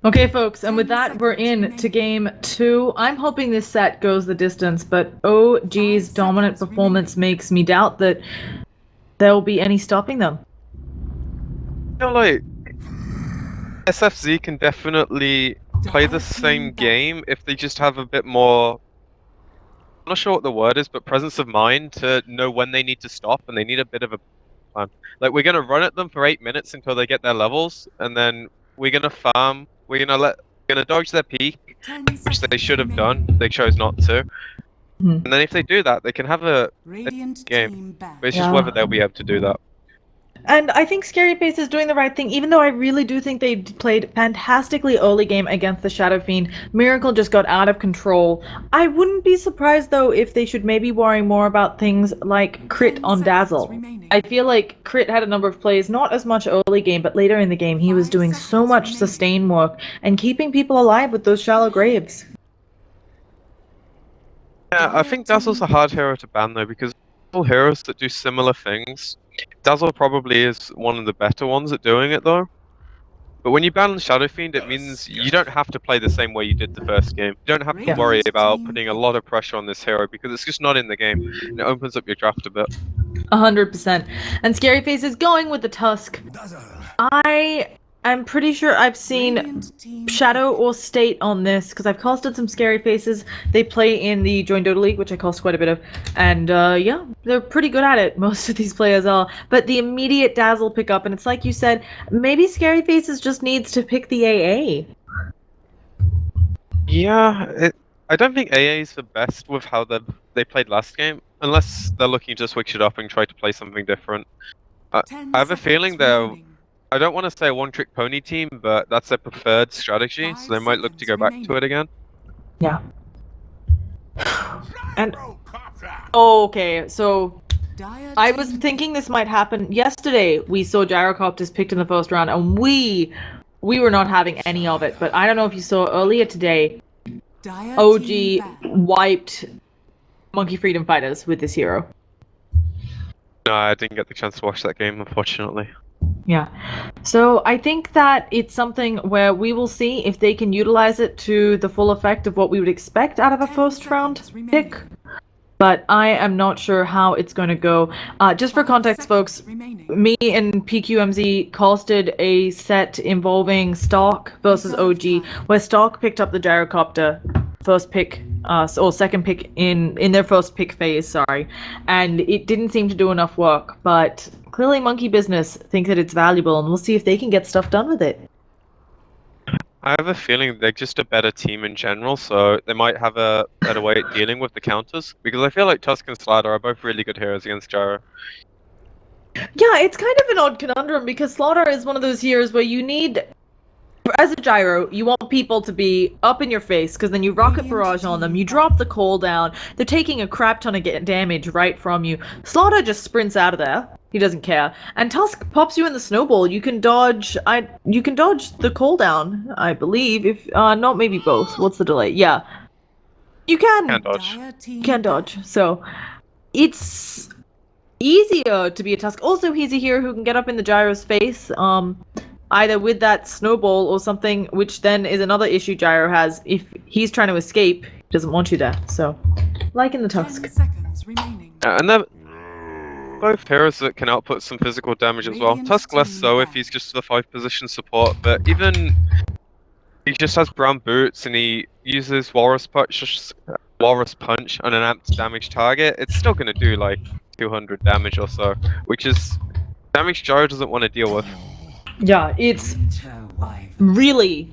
Okay, folks, and with that, we're in to game 2. I'm hoping this set goes the distance, but OG's dominant performance makes me doubt that there will be any stopping them. I feel like SFZ can definitely play the same game if they just have a bit more. I'm not sure what the word is, but presence of mind to know when they need to stop, and they need a bit of a plan. Like, we're gonna run at them for 8 minutes until they get their levels, and then we're gonna farm. We're gonna dodge their peak, which they should have done. They chose not to. Hmm. And then if they do that, they can have a game. But it's just whether they'll be able to do that. And I think ScaryFace is doing the right thing, even though I really do think they played fantastically early game against the Shadow Fiend. Miracle just got out of control. I wouldn't be surprised, though, if they should maybe worry more about things like crit on Dazzle. I feel like Crit had a number of plays, not as much early game, but later in the game he was doing so much sustain work and keeping people alive with those shallow graves. Yeah, I think Dazzle's a hard hero to ban though, because all heroes that do similar things, Dazzle probably is one of the better ones at doing it though. But when you ban Shadow Fiend, it means you don't have to play the same way you did the first game. You don't have to worry about putting a lot of pressure on this hero because it's just not in the game, and it opens up your draft a bit. 100%. And ScaryFace is going with the Tusk. I'm pretty sure I've seen Shadow or State on this, because I've casted some ScaryFaces. They play in the Join Dota League, which I cast quite a bit of, and yeah, they're pretty good at it. Most of these players are. But the immediate Dazzle pickup, and it's like you said, maybe ScaryFaces just needs to pick the AA. Yeah, I don't think AA is the best with how they played last game, unless they're looking to switch it up and try to play something different. I have a feeling I don't want to say a one-trick pony team, but that's their preferred strategy, so they might look to go back to it again. Yeah. And okay, so I was thinking this might happen. Yesterday, we saw Gyrocopters picked in the first round, and we were not having any of it. But I don't know if you saw earlier today, OG wiped Monkey Freedom Fighters with this hero. No, I didn't get the chance to watch that game, unfortunately. Yeah. So I think that it's something where we will see if they can utilize it to the full effect of what we would expect out of a first round pick. But I am not sure how it's going to go. Just for context, folks, me and PQMZ casted a set involving Stark versus OG, where Stark picked up the Gyrocopter first pick, or second pick in their first pick phase, sorry. And it didn't seem to do enough work, but clearly Monkey Business think that it's valuable, and we'll see if they can get stuff done with it. I have a feeling they're just a better team in general, so they might have a better way at dealing with the counters. Because I feel like Tusk and Starladder are both really good heroes against Gyro. Yeah, it's kind of an odd conundrum, because Slaughter is one of those heroes where you need, as a Gyro, you want people to be up in your face, because then you rocket barrage on them, you drop the cooldown, they're taking a crap ton of damage right from you. Slaughter just sprints out of there. He doesn't care. And Tusk pops you in the snowball. You can dodge you can dodge the cooldown, I believe. If not maybe both. What's the delay? Yeah. You can dodge. You can dodge. So it's easier to be a Tusk. Also, he's a hero who can get up in the Gyro's face, either with that snowball or something, which then is another issue Gyro has. If he's trying to escape, he doesn't want you there. So, like in the Tusk. 10 seconds remaining. And they're both heroes that can output some physical damage as well. Tusk less so if he's just the 5 position support, but even he just has brown boots and he uses Walrus Punch on an amped damage target, it's still going to do like 200 damage or so, which is damage Gyro doesn't want to deal with. Yeah, it's really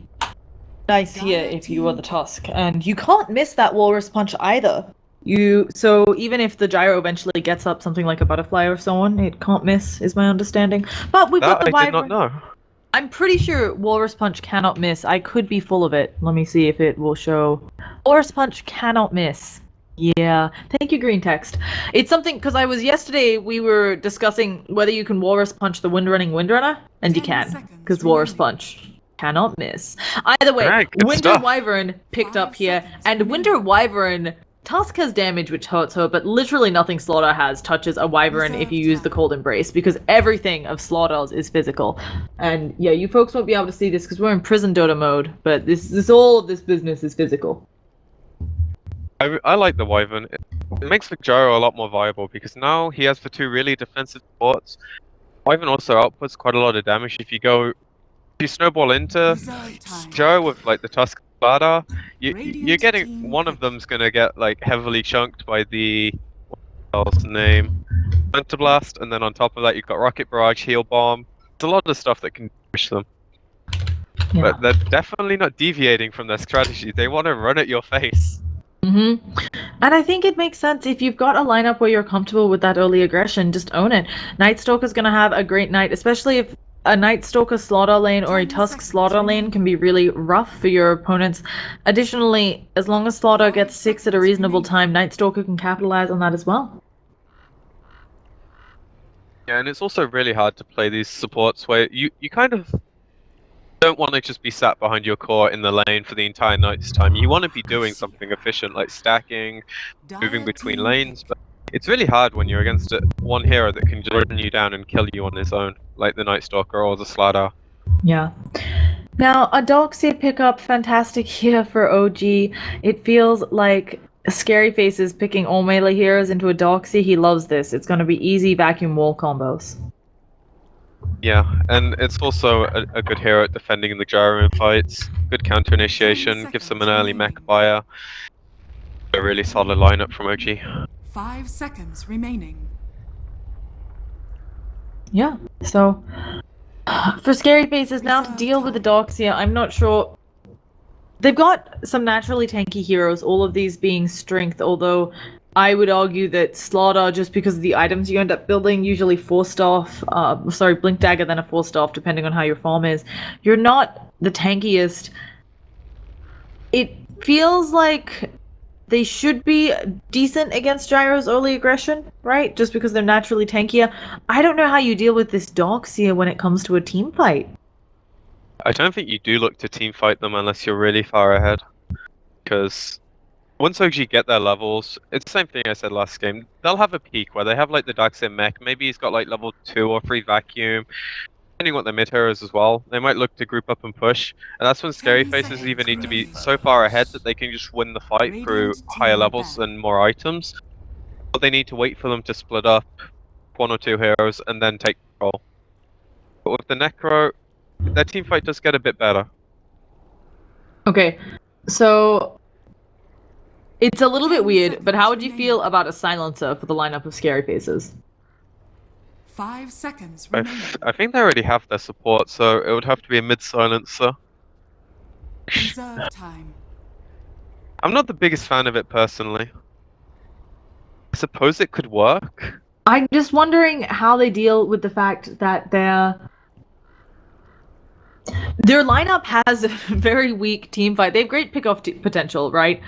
nice here if you are the Tusk, and you can't miss that Walrus Punch either. So even if the Gyro eventually gets up something like a butterfly or so on, it can't miss, is my understanding. But we've got the I did not know. I'm pretty sure Walrus Punch cannot miss. I could be full of it. Let me see if it will show. Walrus Punch cannot miss. Yeah, thank you, Green Text. It's something, because yesterday we were discussing whether you can Walrus Punch the Windrunner, and you can, because Walrus Punch cannot miss. Either way, Right, Winter stuff. Wyvern picked up here, and Winter Wyvern Tusk has damage which hurts her, but literally nothing Slaughter has touches a Wyvern if you use the Cold Embrace, because everything of Slaughter's is physical. And yeah, you folks won't be able to see this because we're in prison Dota mode, but this all of this business is physical. I like the Wyvern. It makes the Gyro a lot more viable because now he has the two really defensive supports. Wyvern also outputs quite a lot of damage if you snowball into Gyro with like the Tusk Starladder, you're getting one of them's gonna get like heavily chunked by the what else name? Mental Blast, and then on top of that you've got Rocket Barrage, Heal Bomb. There's a lot of stuff that can push them. Yeah. But they're definitely not deviating from their strategy. They want to run at your face. And I think it makes sense if you've got a lineup where you're comfortable with that early aggression, just own it. Night Stalker's gonna have a great night, especially if a Night Stalker Slaughter lane or a Tusk Slaughter lane can be really rough for your opponents. Additionally, as long as Slaughter gets 6 at a reasonable time, Night Stalker can capitalize on that as well. Yeah, and it's also really hard to play these supports where you kind of don't want to just be sat behind your core in the lane for the entire night's time. You want to be doing something efficient like stacking, moving between lanes, but it's really hard when you're against one hero that can just run you down and kill you on his own, like the Night Stalker or the Starladder. Yeah. Now, a Doxia pickup, fantastic here for OG. It feels like ScaryFace is picking all melee heroes into a Doxia. He loves this. It's going to be easy vacuum wall combos. Yeah, and it's also a good hero at defending in the gyro in fights. Good counter initiation, gives them an early mech fire. A really solid lineup from OG. 5 seconds remaining. Yeah, so for ScaryFaces now to deal with the Doxia, I'm not sure. They've got some naturally tanky heroes, all of these being strength, although I would argue that Slaughter, just because of the items you end up building, usually 4-staff, Blink Dagger, then a 4-staff, depending on how your farm is. You're not the tankiest. It feels like they should be decent against Gyro's early aggression, right? Just because they're naturally tankier. I don't know how you deal with this Doxia when it comes to a team fight. I don't think you do look to team fight them unless you're really far ahead. Because once OG get their levels, it's the same thing I said last game. They'll have a peak where they have like the Doxia mech. Maybe he's got like level 2 or 3 vacuum. Depending on what their mid heroes as well. They might look to group up and push. And that's when ScaryFaces even need to be so far ahead that they can just win the fight through higher levels and more items. But they need to wait for them to split up 1 or 2 heroes and then take control. But with the Necro, their team fight does get a bit better. Okay, so it's a little bit weird, but how would you feel about a silencer for the lineup of ScaryFaces? 5 seconds remaining. I think they already have their support, so it would have to be a mid-silencer. Reserve time. I'm not the biggest fan of it personally. I suppose it could work. I'm just wondering how they deal with the fact that their lineup has a very weak team fight. They have great pick-off potential, right?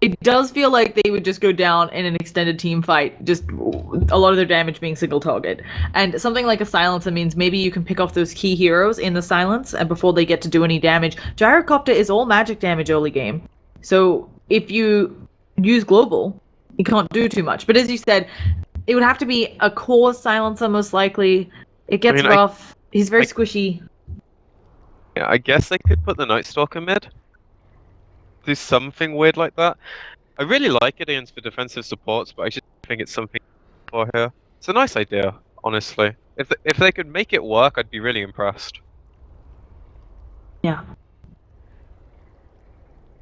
It does feel like they would just go down in an extended team fight, just a lot of their damage being single target. And something like a silencer means maybe you can pick off those key heroes in the silence and before they get to do any damage. Gyrocopter is all magic damage early game. So if you use global, you can't do too much. But as you said, it would have to be a core silencer most likely. It gets rough. He's very squishy. Yeah, I guess they could put the Night Stalker mid. Do something weird like that. I really like it against the defensive supports, but I just think it's something for here. It's a nice idea, honestly. If they could make it work, I'd be really impressed. Yeah.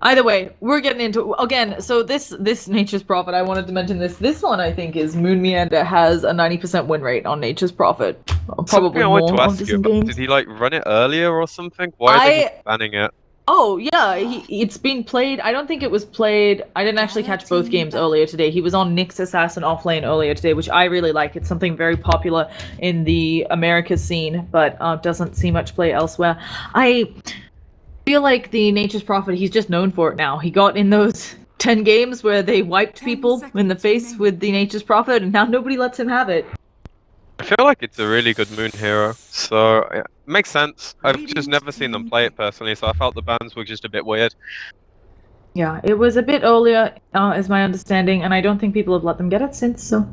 Either way, we're getting into again. So this Nature's Prophet, I wanted to mention this. This one I think is Moon Meander has a 90% win rate on Nature's Prophet. Probably more of this game. Did he like run it earlier or something? Why are they banning it? Oh yeah, it's been played. I don't think it was played. I didn't actually catch both games earlier today. He was on Nyx Assassin offlane earlier today, which I really like. It's something very popular in the Americas scene, but doesn't see much play elsewhere. I feel like the Nature's Prophet, he's just known for it now. He got in those 10 games where they wiped people in the face with the Nature's Prophet, and now nobody lets him have it. I feel like it's a really good moon hero, so it makes sense. I've just never seen them play it personally, so I felt the bans were just a bit weird. Yeah, it was a bit earlier, is my understanding, and I don't think people have let them get it since, so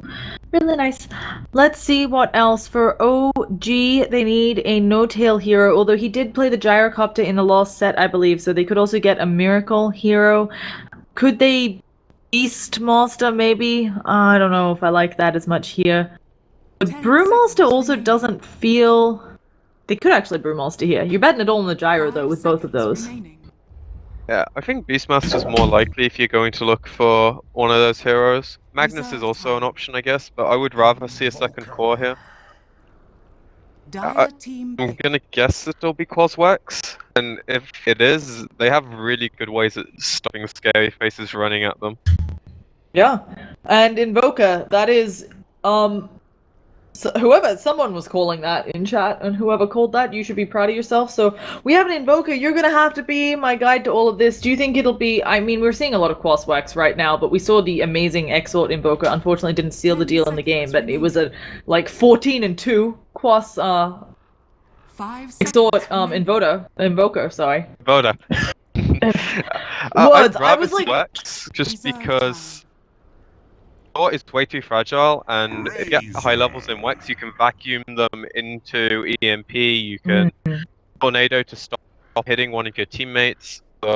really nice. Let's see what else. For OG, they need a no-tail hero, although he did play the gyrocopter in the last set, I believe, so they could also get a miracle hero. Could they Beastmaster, maybe? I don't know if I like that as much here. But 10 Brewmaster seconds also remaining. doesn't feel... They could actually Brewmaster here. You're betting it all on the gyro, though, 5 with both of seconds those. remaining. Yeah, I think Beastmaster's more likely if you're going to look for one of those heroes. Magnus is Reserve also an time. option, I guess, but I would rather see a second core here. Dire team I'm pick. gonna guess it'll be Quaswex, and if it is, they have really good ways at stopping scary faces running at them. Yeah, and Invoker, that is, someone was calling that in chat, and whoever called that, you should be proud of yourself. So we have an Invoker. You're gonna have to be my guide to all of this. Do you think it'll be? I mean, we're seeing a lot of Quaswex right now, but we saw the amazing Exort Invoker. Unfortunately, didn't seal the 10 deal in the game, seconds but it was a like 14-2 Quas 5 seconds Exort remaining. Invoker. Sorry. Voda. Words. I'd I rather was see like, Wex just Reserve because Thor is way too fragile, and if you get high levels in Wex, you can vacuum them into EMP, you can tornado to stop hitting one of your teammates. So,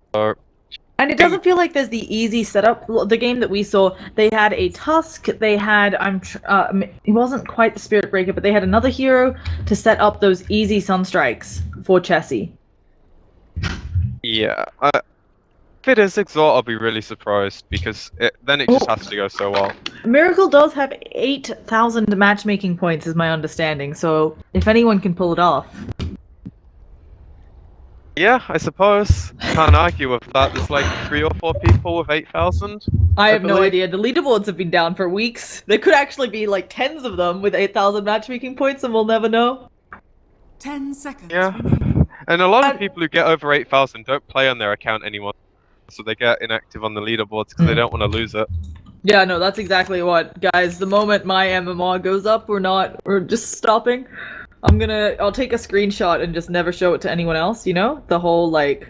and it doesn't feel like there's the easy setup. The game that we saw, they had a Tusk, they had it wasn't quite the Spirit Breaker, but they had another hero to set up those easy Sunstrikes for Chessie. yeah. If it is Exalt, I'll be really surprised because then it just has to go so well. Miracle does have 8,000 matchmaking points, is my understanding. So if anyone can pull it off. Yeah, I suppose. Can't argue with that. There's like 3 or 4 people with 8,000. I have no believe. idea. The leaderboards have been down for weeks. There could actually be like tens of them with 8,000 matchmaking points, and we'll never know. 10 seconds Yeah. remaining. And a lot of people who get over 8,000 don't play on their account anymore, so they get inactive on the leaderboards because they don't want to lose it. Yeah, no, that's exactly what, guys. The moment my MMR goes up, we're just stopping. I'll take a screenshot and just never show it to anyone else, you know? The whole, like,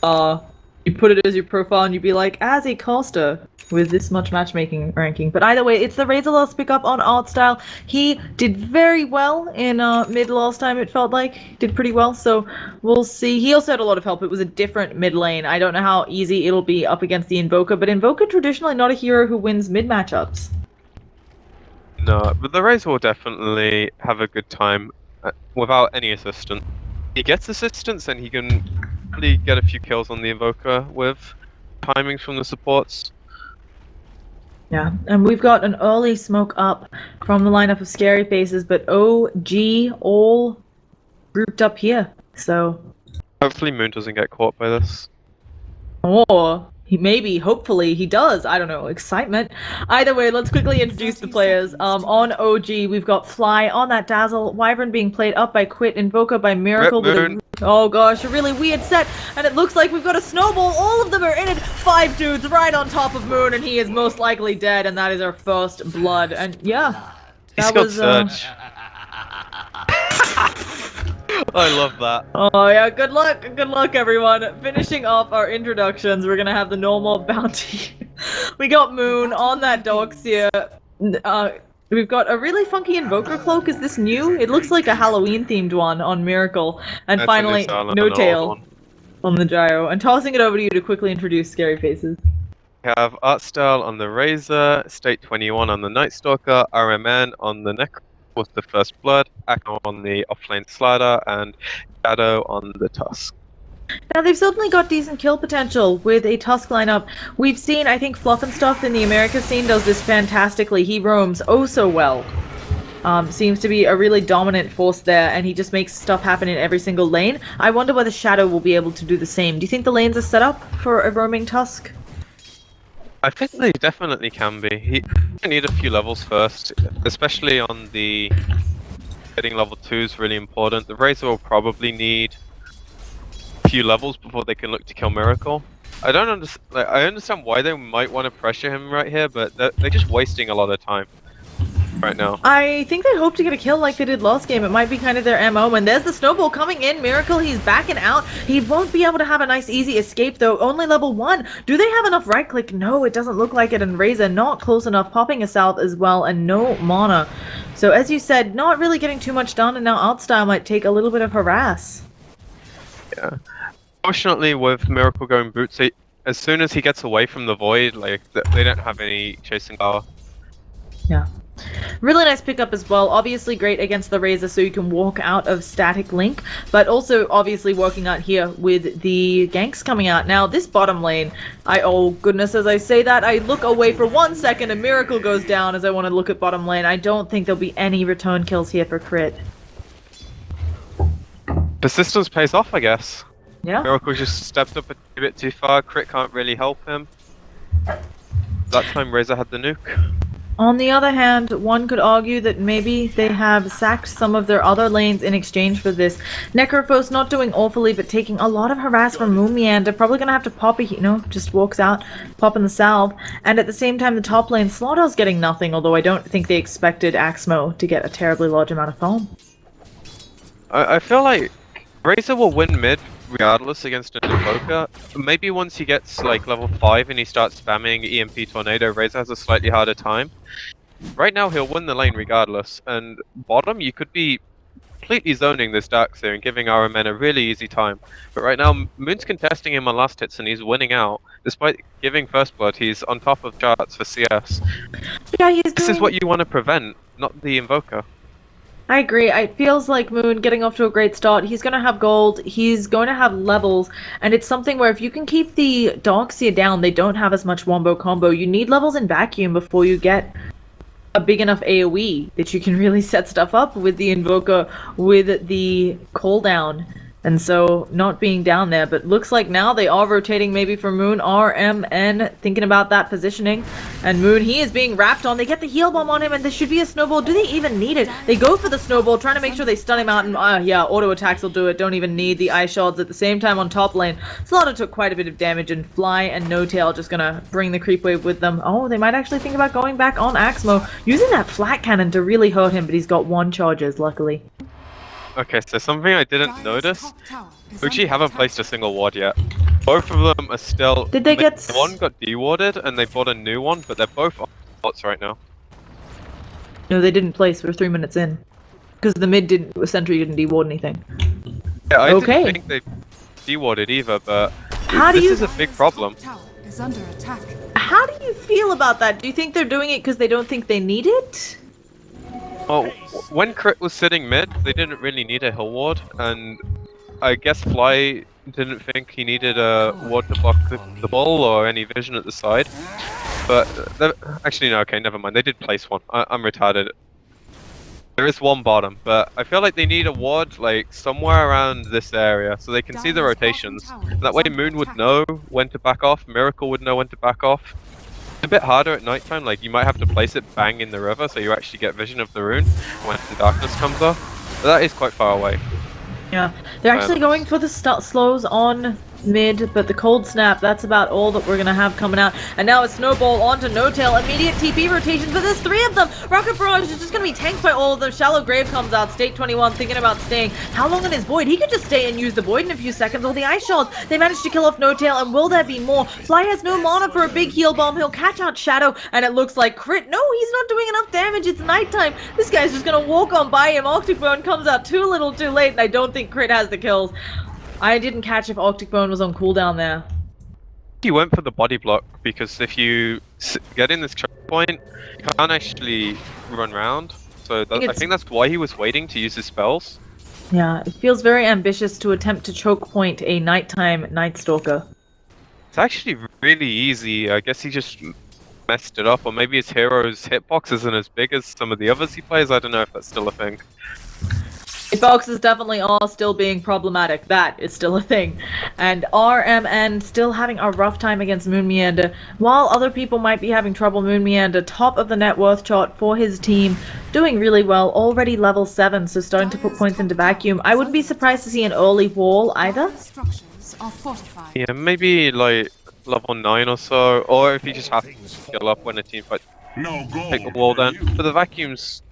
you put it as your profile and you'd be like, as a caster with this much matchmaking ranking. But either way, it's the Razor last pick up on art style. He did very well in mid last time, it felt like. He did pretty well, so we'll see. He also had a lot of help. It was a different mid lane. I don't know how easy it'll be up against the Invoker, but Invoker traditionally not a hero who wins mid matchups. No, but the Razor will definitely have a good time without any assistance. He gets assistance and he can really get a few kills on the Invoker with timings from the supports. Yeah, and we've got an early smoke up from the lineup of Scary Faces, but OG all grouped up here, so... Hopefully Moon doesn't get caught by this. Or hopefully he does. I don't know. Excitement. Either way, let's quickly introduce the players. On OG, we've got Fly on that Dazzle, Wyvern being played up by Quit, Invoker by Miracle with Moon. oh gosh, a really weird set, and it looks like we've got a snowball. All of them are in it. 5 dudes right on top of Moon, and he is most likely dead, and that is our first blood. And yeah, He's got Surge. I love that. Oh yeah, good luck everyone. Finishing off our introductions, we're gonna have the normal bounty. We got Moon on that Doxia. We've got a really funky Invoker cloak. Is this new? It looks like a Halloween themed one on Miracle. And That's finally, No Tail one. on the Gyro. And tossing it over to you to quickly introduce Scary Faces. We have Artstyle on the Razor, State 21 on the Night Stalker, RMN on the Necro with the First Blood, Akno on the offlane Slider, and Shadow on the Tusk. Now they've certainly got decent kill potential with a Tusk lineup. We've seen, I think, Fluff and Stuff in the America scene does this fantastically. He roams oh so well. Seems to be a really dominant force there, and he just makes stuff happen in every single lane. I wonder whether Shadow will be able to do the same. Do you think the lanes are set up for a roaming Tusk? I think they definitely can be. He need a few levels first, especially on the getting level 2 is really important. The Razor will probably need a few levels before they can look to kill Miracle. I don't understand. Like, I understand why they might want to pressure him right here, but they're just wasting a lot of time. right now. I think they hope to get a kill like they did last game. It might be kind of their MO. And there's the snowball coming in. Miracle, he's backing out. He won't be able to have a nice easy escape though. Only level 1. Do they have enough right click? No, it doesn't look like it. And Razor not close enough. Popping a south as well and no mana. So as you said, not really getting too much done. And now Outstyle might take a little bit of harass. Yeah. Fortunately, with Miracle going boots, as soon as he gets away from the void, like they don't have any chasing power. Yeah. Really nice pickup as well. Obviously great against the Razor so you can walk out of static link, but also obviously working out here with the ganks coming out. Now this bottom lane, oh goodness, as I say that, I look away for 1 second and Miracle goes down as I want to look at bottom lane. I don't think there'll be any return kills here for Crit. Persistence pays off, I guess. Yeah. Miracle just stepped up a bit too far. Crit can't really help him. That time Razor had the nuke. On the other hand, one could argue that maybe they have sacked some of their other lanes in exchange for this. Necrophos not doing awfully, but taking a lot of harass from Moonmeander. Probably gonna have to pop a, just walks out, popping the salve. And at the same time, the top lane, Slaughter's getting nothing, although I don't think they expected Axmo to get a terribly large amount of foam. I feel like Razor will win mid regardless against an Invoker. Maybe once he gets like level 5 and he starts spamming EMP Tornado, Razor has a slightly harder time. Right now he'll win the lane regardless, and bottom you could be completely zoning this Darkseer and giving our men a really easy time. But right now Moon's contesting him on last hits and he's winning out. Despite giving first blood, he's on top of charts for CS. Yeah, This is what you want to prevent, not the Invoker. I agree. It feels like Moon getting off to a great start. He's going to have gold. He's going to have levels. And it's something where if you can keep the Darkseer down, they don't have as much wombo combo. You need levels in vacuum before you get a big enough AoE that you can really set stuff up with the Invoker, with the cooldown. And so, not being down there, but looks like now they are rotating maybe for Moon, RMN, thinking about that positioning. And Moon, he is being wrapped on. They get the heal bomb on him, and there should be a snowball. Do they even need it? They go for the snowball, trying to make sure they stun him out, and yeah, auto attacks will do it. Don't even need the ice shards at the same time on top lane. Slaughter took quite a bit of damage, and Fly and No Tail just gonna bring the creep wave with them. Oh, they might actually think about going back on Axmo, using that flat cannon to really hurt him, but he's got 1 charges, luckily. Okay, so something I didn't notice. Fuji haven't placed a single ward yet. Both of them are still. Did they get? One got dewarded and they bought a new one, but they're both on bots right now. No, they didn't place. We're 3 minutes in, because the mid didn't, sentry didn't deward anything. Yeah, I Okay. didn't think they dewarded either, but How do this you? is a big problem. Is under attack. How do you feel about that? Do you think they're doing it because they don't think they need it? Well, when Crit was sitting mid, they didn't really need a hill ward, and I guess Fly didn't think he needed a ward to block the ball or any vision at the side. But actually, no, okay, never mind. They did place one. I'm retarded. There is one bottom, but I feel like they need a ward like somewhere around this area so they can see the rotations. And that way Moon would know when to back off, Miracle would know when to back off. It's a bit harder at nighttime, like you might have to place it bang in the river so you actually get vision of the rune when the darkness comes off. But that is quite far away. Yeah, they're actually going for the slows on mid, but the cold snap, that's about all that we're gonna have coming out. And now it's Snowball onto No Tail, immediate TP rotations, but there's 3 of them! Rocket Barrage is just gonna be tanked by all of them. Shallow Grave comes out, State 21 thinking about staying. How long in his Void? He could just stay and use the Void in a few seconds, or the Ice Shards. They managed to kill off No Tail, and will there be more? Fly has no mana for a big heal bomb, he'll catch out Shadow, and it looks like Crit. No, he's not doing enough damage, it's nighttime. This guy's just gonna walk on by him. Octibone comes out too little too late, and I don't think Crit has the kills. I didn't catch if Octibone was on cooldown there. He went for the body block because if you get in this choke point, you can't actually run round. So I think that's why he was waiting to use his spells. Yeah, it feels very ambitious to attempt to choke point a nighttime Night Stalker. It's actually really easy. I guess he just messed it up, or maybe his hero's hitbox isn't as big as some of the others he plays. I don't know if that's still a thing. Hitboxes definitely are still being problematic. That is still a thing. And RMN still having a rough time against Moonmeander. While other people might be having trouble, Moonmeander, top of the net worth chart for his team, doing really well. Already level 7, so starting to put points into vacuum. I wouldn't be surprised to see an early wall either. Structures are fortified. Yeah, maybe like level 9 or so, or if you just have to skill up when a team fight. No gold. take the wall down. But the vacuum's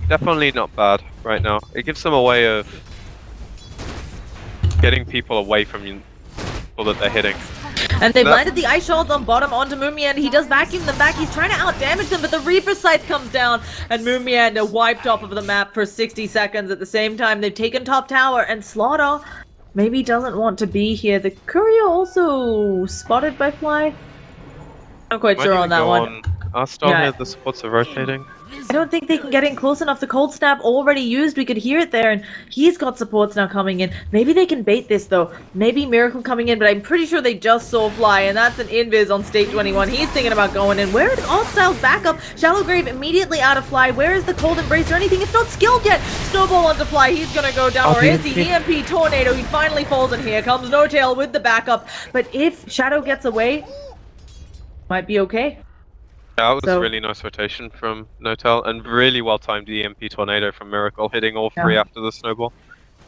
definitely not bad right now. It gives them a way of getting people away from you that they're hitting. And they've landed the ice shells on bottom onto Moomian. He does vacuum them back. He's trying to out-damage them, but the Reaper Scythe comes down, and Moomian are wiped off of the map for 60 seconds. At the same time, they've taken top tower, and Slaughter maybe doesn't want to be here. The courier also spotted by Fly. Not quite sure on that one. Our storm here, the supports are rotating. I don't think they can get in close enough. The cold snap already used. We could hear it there, and he's got supports now coming in. Maybe they can bait this though. Maybe Miracle coming in, but I'm pretty sure they just saw Fly, and that's an invis on stage 21. He's thinking about going in. Where is Alt-Style's backup? Shallow Grave immediately out of Fly. Where is the cold embrace or anything? It's not skilled yet. Snowball onto Fly. He's gonna go down. Or is he? EMP Tornado. He finally falls in here. Comes No Tail with the backup. But if Shadow gets away, might be okay. Yeah, that was a really nice rotation from Notel, and really well-timed EMP Tornado from Miracle, hitting all three after the snowball.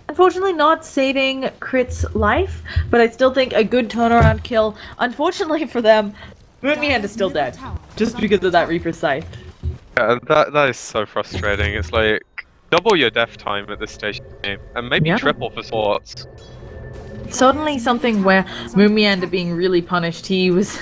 Unfortunately not saving Crit's life, but I still think a good turnaround kill. Unfortunately for them, Moonmihand is still dead, just because of that Reaper Scythe. Yeah, that is so frustrating. It's like, double your death time at this stage of the game, and maybe triple for sports. Certainly something where Moomian are being really punished. He was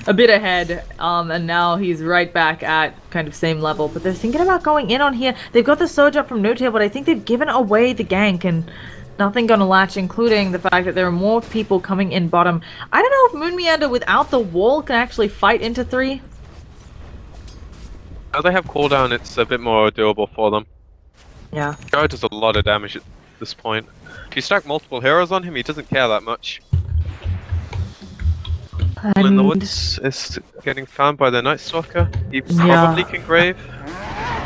a bit ahead, and now he's right back at kind of same level. But they're thinking about going in on here. They've got the surge up from No Tail, but I think they've given away the gank, and nothing gonna latch, including the fact that there are more people coming in bottom. I don't know if Moonmeander without the wall can actually fight into 3. Now they have cooldown, it's a bit more doable for them. Yeah. Joe does a lot of damage at this point. If you stack multiple heroes on him, he doesn't care that much. And in the woods is getting found by the Night Stalker. He probably can grave.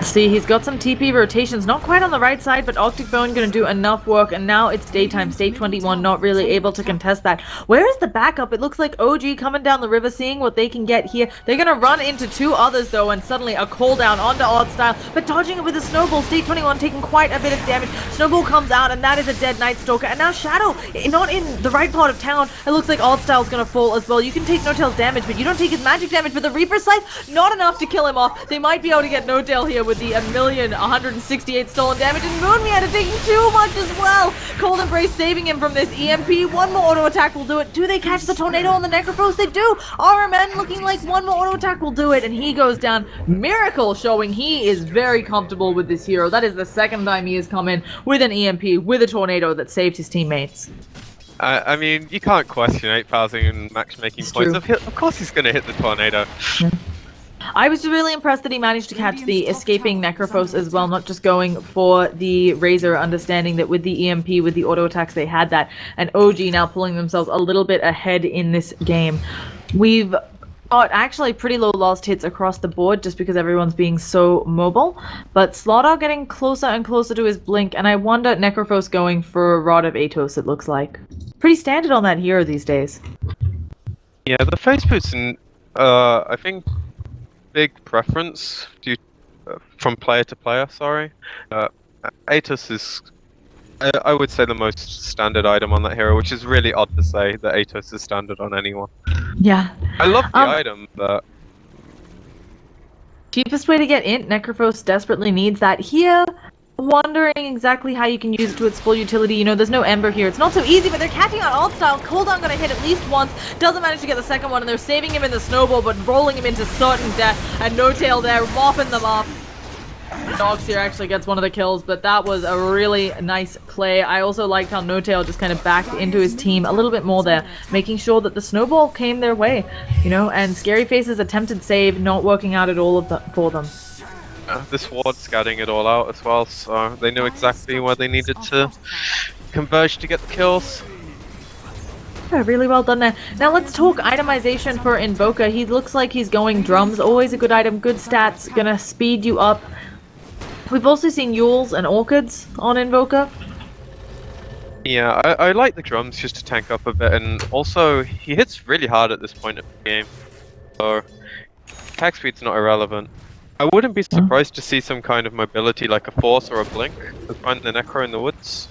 See, he's got some TP rotations, not quite on the right side, but Octic Bone gonna do enough work, and now it's daytime, state 21, not really able to contest that. Where is the backup? It looks like OG coming down the river, seeing what they can get here. They're gonna run into 2 others though, and suddenly a call down onto Oddstyle, but dodging it with a Snowball. State 21 taking quite a bit of damage. Snowball comes out, and that is a dead Night Stalker, and now Shadow, not in the right part of town. It looks like Oddstyle's gonna fall as well. You can take No Tail's damage, but you don't take his magic damage, but the Reaper Scythe, not enough to kill him off. They might be able to get No Tail here with the 1,168 stolen damage, and Moonmeander taking too much as well. Cold Embrace saving him from this EMP. One more auto attack will do it. Do they catch the tornado on the Necrophos? They do. RMN looking like one more auto attack will do it, and he goes down. Miracle showing he is very comfortable with this hero. That is the second time he has come in with an EMP, with a tornado that saved his teammates. I mean, you can't question 8,000 matchmaking points. Of course he's going to hit the tornado. Yeah. I was really impressed that he managed to catch the escaping Necrophos as well, not just going for the Razor, understanding that with the EMP, with the auto attacks, they had that. And OG now pulling themselves a little bit ahead in this game. We've got actually pretty low lost hits across the board just because everyone's being so mobile. But Slaughter getting closer and closer to his blink, and I wonder Necrophos going for a Rod of Atos, it looks like. Pretty standard on that hero these days. Yeah, the face boots, I think, big preference from player to player, sorry. Atos is, I would say, the most standard item on that hero, which is really odd to say that Atos is standard on anyone. Yeah. I love the item, but... Cheapest way to get int, Necrophos desperately needs that. Here, wondering exactly how you can use it to its full utility. You know, there's no Ember here. It's not so easy, but they're catching on Alt-Style. Cooldown gonna hit at least once. Doesn't manage to get the second one, and they're saving him in the Snowball, but rolling him into certain death. And No Tail there, mopping them up. Dogs here actually gets one of the kills, but that was a really nice play. I also liked how No Tail just kind of backed into his team a little bit more there, making sure that the Snowball came their way, you know, and ScaryFace's attempted save not working out at all for them. This ward scouting it all out as well, so they knew exactly where they needed to converge to get the kills. Yeah, really well done there. Now let's talk itemization for Invoker. He looks like he's going drums, always a good item, good stats, gonna speed you up. We've also seen Yules and Orchids on Invoker. Yeah, I like the drums just to tank up a bit, and also he hits really hard at this point of the game, so attack speed's not irrelevant. I wouldn't be surprised to see some kind of mobility like a Force or a Blink to find the Necro in the woods.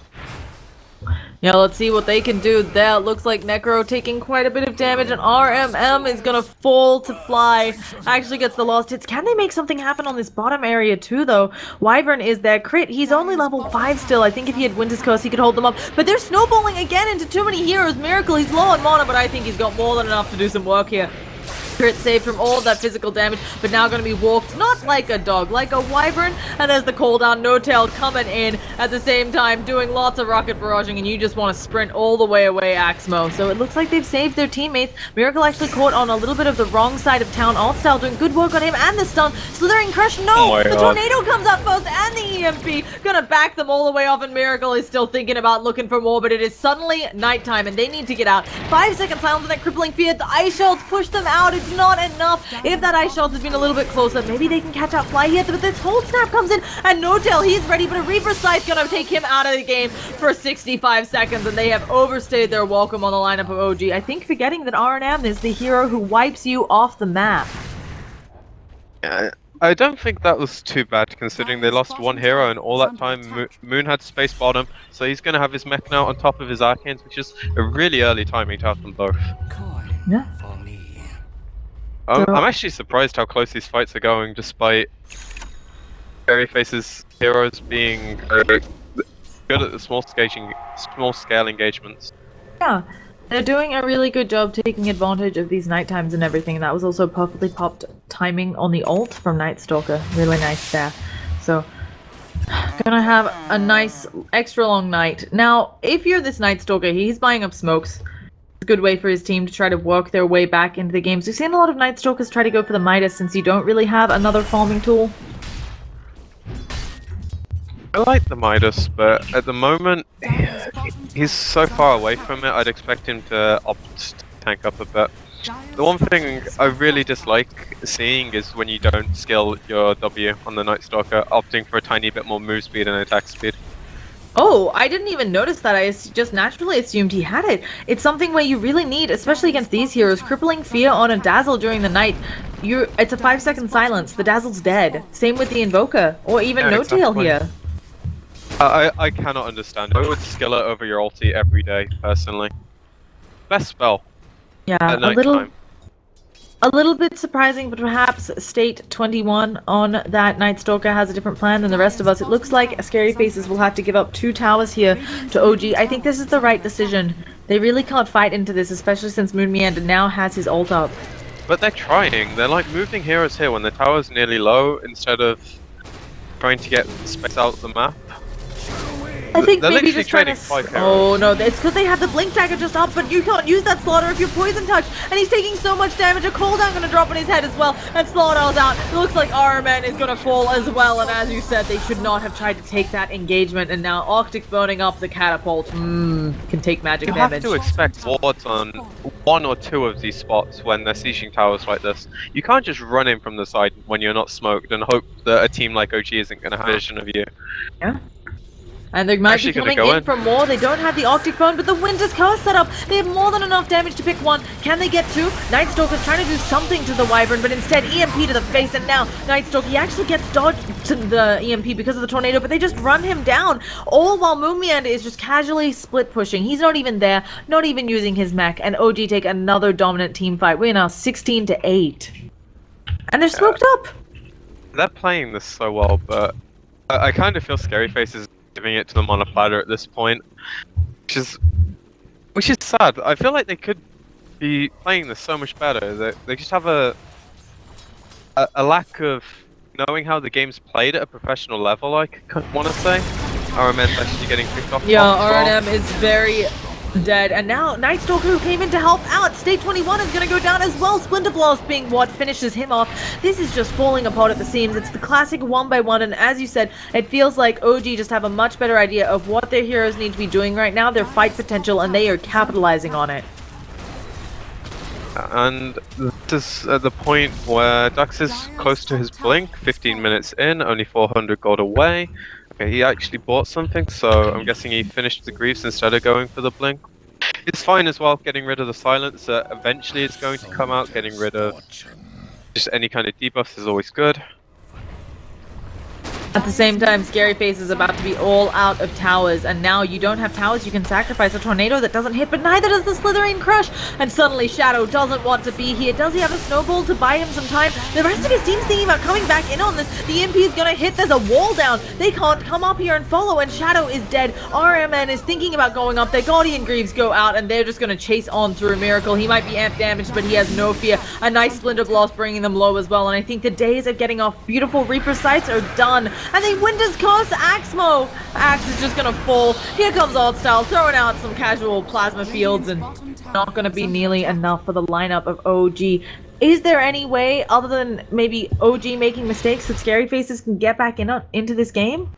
Yeah, let's see what they can do there. It looks like Necro taking quite a bit of damage, and RMM is gonna fall to fly. Actually gets the lost hits. Can they make something happen on this bottom area too, though? Wyvern is there. Crit, he's only level 5 still. I think if he had Winter's Curse, he could hold them up. But they're snowballing again into too many heroes. Miracle, he's low on mana, but I think he's got more than enough to do some work here. Crit saved from all of that physical damage, but now going to be walked not like a dog, like a wyvern. And there's the cooldown, No Tail coming in at the same time, doing lots of rocket barraging, and you just want to sprint all the way away, Axmo. So it looks like they've saved their teammates. Miracle actually caught on a little bit of the wrong side of town. Alt-Style doing good work on him, and the stun. Slithering Crush, no! The tornado comes up first, and the EMP. Gonna back them all the way off, and Miracle is still thinking about looking for more, but it is suddenly nighttime, and they need to get out. 5 seconds silence on that crippling fear. The ice shells push them out. It's not enough. If that ice shot has been a little bit closer, maybe they can catch out Fly here, but this whole snap comes in, and No Tail, he's ready, but a Reaper Scythe gonna take him out of the game for 65 seconds, and they have overstayed their welcome on the lineup of OG. I think forgetting that RNM is the hero who wipes you off the map. Yeah, I don't think that was too bad, considering they lost one hero, and all that time Moon had space bottom, so he's gonna have his mech now on top of his Arcanes, which is a really early timing to have them both. Yeah. I'm actually surprised how close these fights are going, despite ScaryFace's heroes being good at the small scale engagements. Yeah, they're doing a really good job taking advantage of these night times and everything. And that was also perfectly popped timing on the ult from Night Stalker. Really nice there. So, gonna have a nice extra long night. Now, if you're this Night Stalker, he's buying up smokes. A good way for his team to try to work their way back into the games. We've seen a lot of Night Stalkers try to go for the Midas since you don't really have another farming tool. I like the Midas, but at the moment, he's so far away from it, I'd expect him to opt to tank up a bit. The one thing I really dislike seeing is when you don't skill your W on the Night Stalker, opting for a tiny bit more move speed and attack speed. Oh, I didn't even notice that. I just naturally assumed he had it. It's something where you really need, especially against these heroes, crippling fear on a Dazzle during the night. It's a 5-second silence. The Dazzle's dead. Same with the Invoker, or even No Tail here. I cannot understand. I would skill it over your ulti every day, personally. Best spell. Yeah, at a little bit surprising, but perhaps State 21 on that Night Stalker has a different plan than the rest of us. It looks like ScaryFaces will have to give up 2 towers here to OG. I think this is the right decision. They really can't fight into this, especially since Moon Meander now has his ult up. But they're trying. They're like moving heroes here when the tower's nearly low instead of trying to get space out the map. I think they're maybe just trying to... Oh no, it's because they have the Blink Dagger just up, but you can't use that Slaughter if you're Poison Touch, and he's taking so much damage. A cooldown gonna drop on his head as well, and Slaughter's out. It looks like RMN is gonna fall as well, and as you said, they should not have tried to take that engagement, and now Arctic's burning up the catapult. Can take magic damage. You have to expect wards on 1 or 2 of these spots when they're sieging towers like this. You can't just run in from the side when you're not smoked and hope that a team like OG isn't gonna have vision of you. Yeah. And they might be coming in for more. They don't have the Arctic Phone, but the Winter's Curse set up. They have more than enough damage to pick one. Can they get 2? Night Stalker's trying to do something to the Wyvern, but instead EMP to the face, and now Night Stalker, he actually gets dodged to the EMP because of the tornado, but they just run him down. All while Moon Meander is just casually split pushing. He's not even there, not even using his mech, and OG take another dominant team fight. We're now 16-8. And they're smoked up. They're playing this so well, but I kind of feel ScaryFace is giving it to them on a platter at this point, which is sad. I feel like they could be playing this so much better. They just have a lack of knowing how the game's played at a professional level, I want to say. RMN's actually getting picked off. Yeah, RNM is very dead, and now Night Stalker, who came in to help out, State 21 is going to go down as well. Splinter Blast being what finishes him off. This is just falling apart at the seams. It's the classic 1-by-1, and as you said, it feels like OG just have a much better idea of what their heroes need to be doing right now, their fight potential, and they are capitalizing on it. And this is at the point where Dux is close to his blink, 15 minutes in, only 400 gold away. Okay, he actually bought something, so I'm guessing he finished the Greaves instead of going for the blink. It's fine as well, getting rid of the silence. Eventually it's going to come out, getting rid of just any kind of debuffs is always good. At the same time, ScaryFace is about to be all out of towers, and now you don't have towers, you can sacrifice a tornado that doesn't hit, but neither does the Slitherine Crush, and suddenly Shadow doesn't want to be here. Does he have a snowball to buy him some time? The rest of his team's thinking about coming back in on this. The EMP is gonna hit, there's a wall down. They can't come up here and follow, and Shadow is dead. RMN is thinking about going up, their Guardian Greaves go out, and they're just gonna chase on through a miracle. He might be amp damaged, but he has no fear. A nice Splinter Blast bringing them low as well, and I think the days of getting off beautiful Reaper sights are done. And they Winter's Curse Axmo! Axe is just gonna fall. Here comes Oddstyle throwing out some casual plasma fields, and not gonna be nearly enough for the lineup of OG. Is there any way, other than maybe OG making mistakes, that ScaryFaces can get back into this game?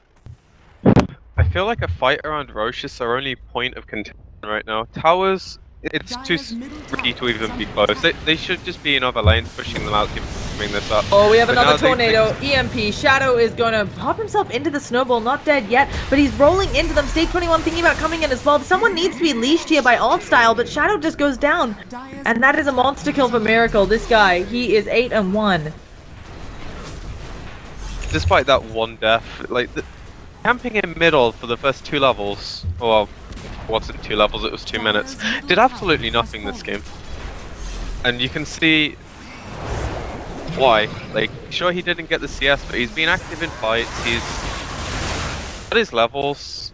I feel like a fight around Roche is our only point of contention right now. Towers, it's too risky to even be close. They should just be in other lanes, pushing them out, keeping this up. Oh, we have But another now tornado. EMP. Shadow is going to pop himself into the snowball. Not dead yet, but he's rolling into them. State 21 thinking about coming in as well. Someone needs to be leashed here by Oddstyle, but Shadow just goes down. And that is a monster kill for Miracle. This guy, he is 8-1. Despite that one death, like, camping in middle for the first 2 levels, well, it wasn't 2 levels, it was 2 minutes, did absolutely nothing this game. And you can see why. Like, sure, he didn't get the CS, but he's been active in fights, he's at his levels.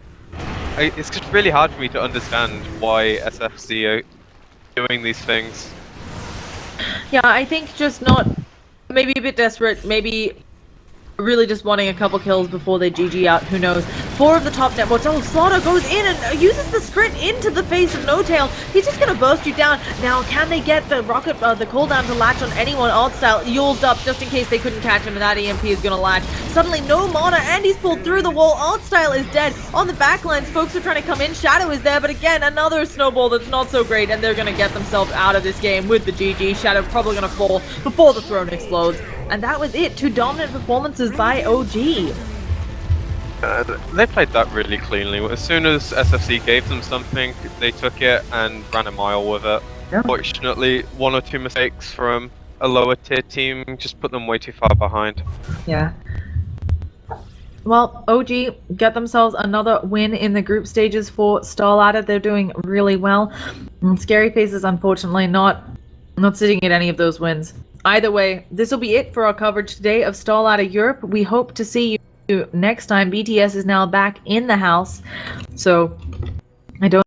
It's just really hard for me to understand why SFZ are doing these things. Yeah, I think just not, maybe a bit desperate, maybe really just wanting a couple kills before they GG out, who knows. 4 of the top networks. Oh, Slaughter goes in and uses the sprint into the face of No Tail. He's just gonna burst you down. Now, can they get the rocket, the cooldown to latch on anyone? Oddstyle Yule's up just in case they couldn't catch him, and that EMP is gonna latch. Suddenly, no mana, and he's pulled through the wall. Oddstyle is dead. On the backlines, folks are trying to come in. Shadow is there, but again, another snowball that's not so great, and they're gonna get themselves out of this game with the GG. Shadow probably gonna fall before the throne explodes. And that was it. 2 dominant performances by OG. They played that really cleanly. As soon as SFZ gave them something, they took it and ran a mile with it. Yeah. Fortunately, 1 or 2 mistakes from a lower tier team just put them way too far behind. Yeah. Well, OG get themselves another win in the group stages for Starladder. They're doing really well. And ScaryFaces, unfortunately, not sitting at any of those wins. Either way, this will be it for our coverage today of Starladder Europe. We hope to see you next time. BTS is now back in the house, so I don't